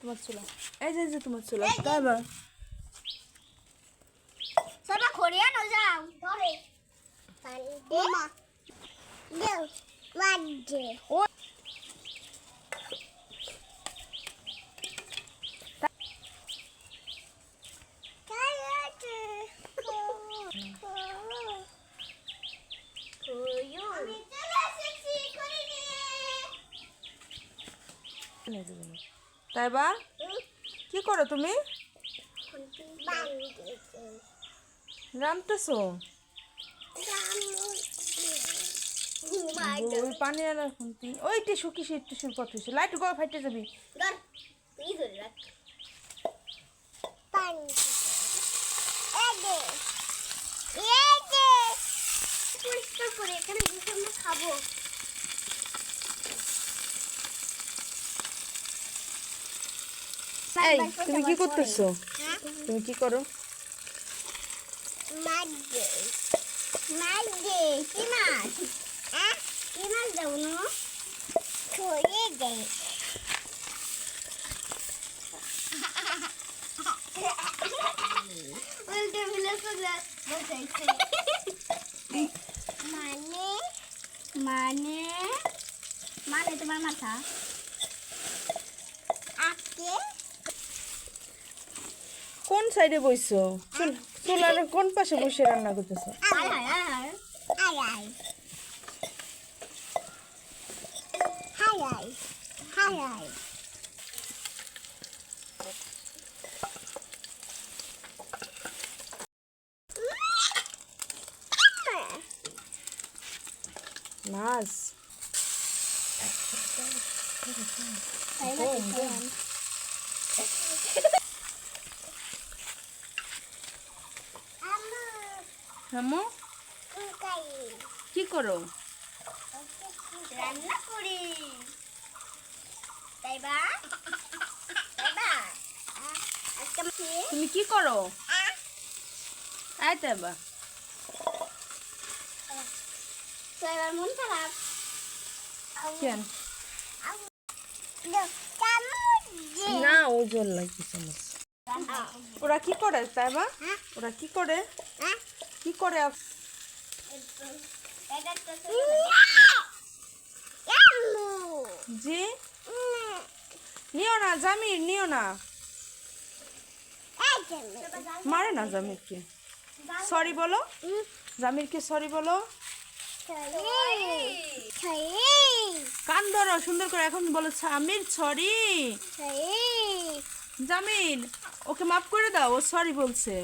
তোমার চুলা এই যে তোমার চুলা তাই বা সবা খড়িয়া ন যাও ধরে মামা দেও বাজে ও তাই বা কি করো তুমি রামতেছো ওই পানি আনার খুন্তি ওই টিস্যু কিসের টিস্যুর কত হয়েছে লাইট গো ফাইটে যাবি পরিষ্কার করে এখানে বসে আমরা খাবো এই তুমি কি করতেছো তুমি কি করো মাঝে মাঝে কি মাছ কি মাছ দাও না ছড়িয়ে দেয় উল্টে মিলে বসাইছে মানে মানে মানে তোমার মাথা আজকে কোন সাইডে বইছো চুলার কোন পাশে বসে রান্না করতেছো আয় আয় আয় আয় আয় হাই আয় হাই আয় মাছ হামু কি করো রান্না করি তাই বা তুমি কি করো আই তাই বা তো এবার মন খারাপ কেন না ও জল লাগতেছে ওরা কি করে তাই বা ওরা কি করে কি করে জি নিও না জামির নিও না মারে না জামিরকে সরি বলো জামিরকে সরি বলো কান ধরো সুন্দর করে এখন বলো জামির সরি জামির ওকে মাফ করে দাও ও সরি বলছে